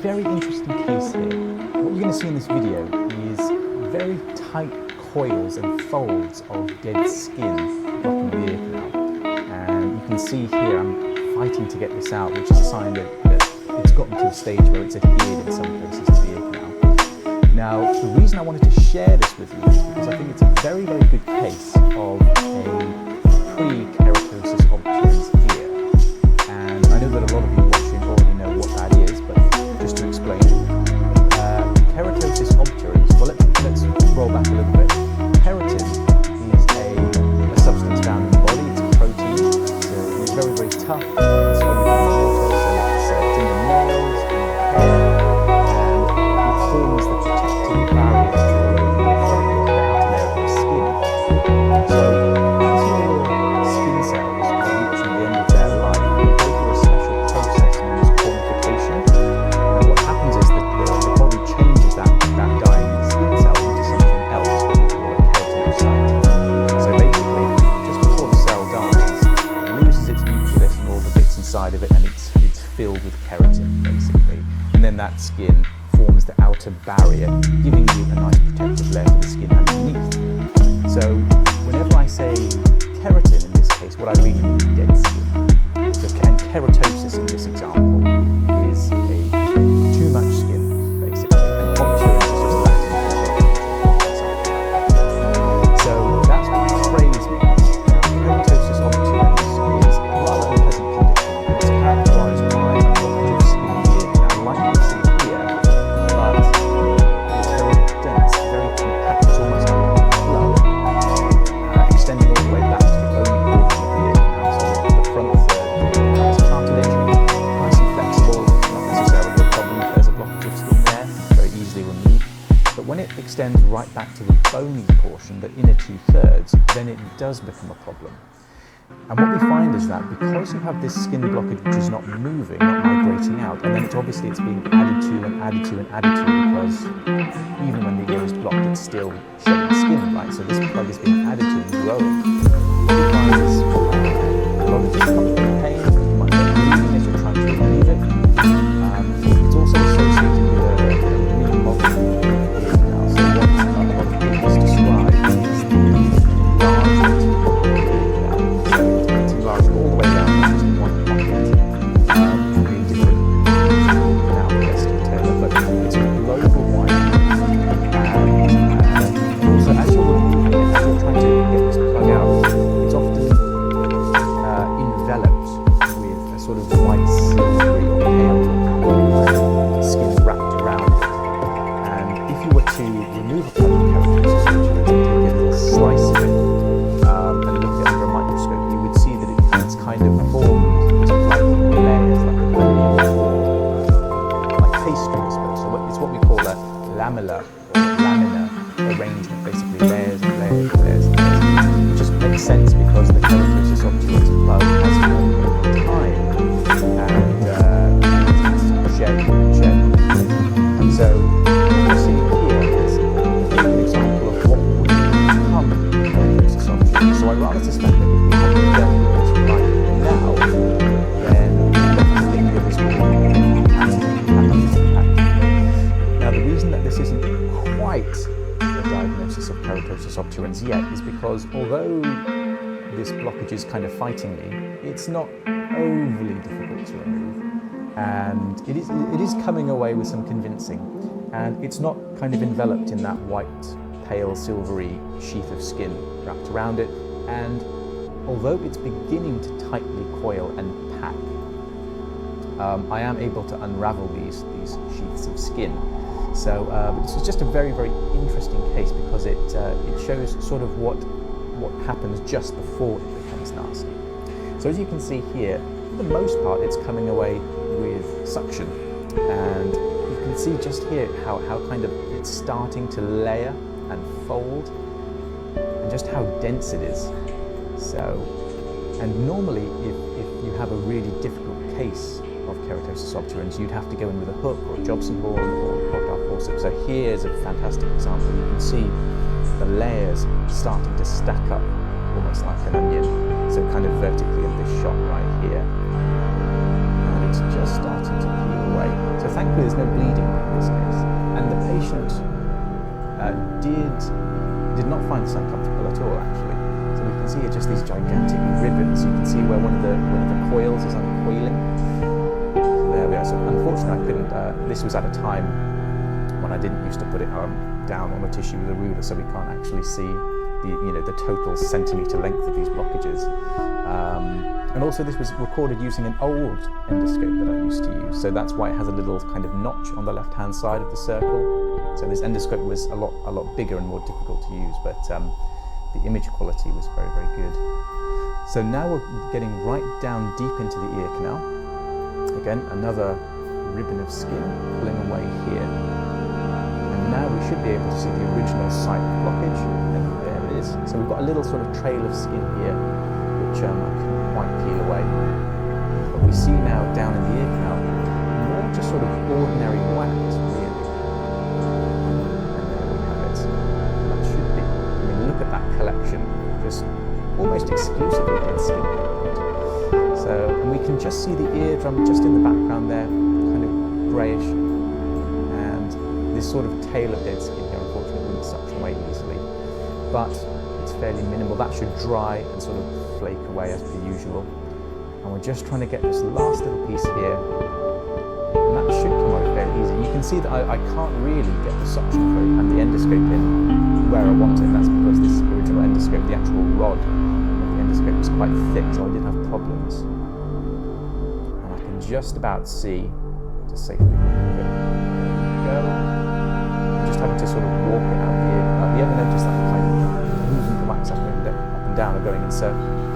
very interesting case here. What you're going to see in this video is very tight coils and folds of dead skin blocking the ear canal. And you can see here I'm fighting to get this out, which is a sign that it's gotten to a stage where it's adhered in some places to the ear canal. Now, the reason I wanted to share this with you is because I think it's a very, very good case of a pre-keratosis obturans ear. And I know that a lot of you watching already know what that is, but just to explain, keratosis obturans, well, let's roll back a little bit. Keratin is a substance found in the body. It's a protein, so it's very, very tough. It's soluble in water, so it's in the nails, in the hair, and it forms the protective barrier to the outer layer of your skin. So as your skin cells are reaching the end of their life, they go through a special process known as cornification. And what happens is that the body changes that dying skin cell into something else, what we call a keratinocyte. So basically, just before the cell dies, it loses its nucleus and all the bits inside of it, and it's filled with keratin, basically. And then that skin forms the outer barrier, giving you a nice protective layer for the skin underneath. So whenever I say keratin in this case, what I really mean is dead skin. So, and keratosis in this example is too much skin, basically, and obturans is just that. So that's what this phrase means. Keratosis obturans is a rather unpleasant condition, and it's characterized by a blockage of skin in the ear canal, like you see here, but it's very dense, very compact, it's almost like a plug, extending all the way back to the bony portion of the ear canal, so the front third of the ear canal is cartilage, nice and flexible, not necessarily a problem if there's a blockage of skin there, very easily removed. But when it extends right back to the bony portion, the inner 2/3, then it does become a problem. And what we find is that because you have this skin blockage which is not moving, not migrating out, and then it's being added to and added to and added to, because even when the ear is blocked, it's still shedding skin, right? So this plug is being added to and growing. What we find is a lot of discomfort and pain. You might get bleeding as you're trying to remove it. It's also associated with a remodeling ear canal. So what a lot of people describe is the enlargement of the ear canal. So it's enlarged all the way down to just one pocket. Really different now the best detail, but it's a global widening. And also as you're removing it, as you're trying to get this plug out, it's often enveloped with a sort of white, silvery or pale skin wrapped around it. And if you were to remove a plug of keratosis obturans and take a little slice of it and look at it under a microscope, you would see that it's kind of formed into like layers, like an onion or like pastry, I suppose. So it's what we call a lamella or laminar arrangement, basically layers and layers and layers and layers. It just makes sense because the keratosis obturans plug has formed over time and shed. And so what we're seeing here is a very good example of what would become keratosis obturans. So I rather suspect that if we hadn't dealt with this right now, then definitely this would impact. Now the reason that this isn't quite a diagnosis of keratosis obturans yet is because although this blockage is kind of fighting me, it's not overly difficult to remove, and it is coming away with some convincing, and it's not kind of enveloped in that white, pale, silvery sheath of skin wrapped around it, and although it's beginning to tightly coil and pack, I am able to unravel these sheaths of skin. So this is just a very, very interesting case because it shows sort of what happens just before it becomes nasty. So as you can see here, for the most part, it's coming away with suction, and you can see just here how kind of it's starting to layer and fold, and just how dense it is. So, and normally if you have a really difficult case of keratosis obturans, you'd have to go in with a hook or a Jobson horn or crocodile forceps. So here's a fantastic example. You can see the layers starting to stack up almost like an onion, so kind of vertically in this shot right here, and it's just starting to peel away. So thankfully there's no bleeding in this case. And the patient did not find this uncomfortable at all, actually. So we can see here just these gigantic ribbons. You can see where one of the coils is uncoiling. So there we are. So unfortunately I couldn't, this was at a time when I didn't used to put it down on the tissue with a ruler, so we can't actually see the total centimetre length of these blockages. And also this was recorded using an old endoscope that I used to use, so that's why it has a little kind of notch on the left-hand side of the circle. So this endoscope was a lot bigger and more difficult to use, but the image quality was very, very good. So now we're getting right down deep into the ear canal. Again, another ribbon of skin pulling away here. And now we should be able to see the original site of blockage, and there it is. So we've got a little sort of trail of skin here, which I couldn't quite peel away. But we see now down in the ear canal, more just sort of ordinary wax, really. And there we have it. That should be. I mean, look at that collection, just almost exclusively dead skin. So, and we can just see the eardrum just in the background there, kind of greyish. And this sort of tail of dead skin here, unfortunately, wouldn't suction away easily. But it's fairly minimal. That should dry and sort of flake away as per usual. And we're just trying to get this last little piece here. And that should come out fairly easy. You can see that I can't really get the suction probe and the endoscope in where I want it. That's because this original endoscope, the actual rod of the endoscope was quite thick, so I did have problems. And I can just about see to safely remove it. There we go. I'm just having to sort of walk it out the ear. Have you ever noticed that kind of moving the wax up and down or going in circles?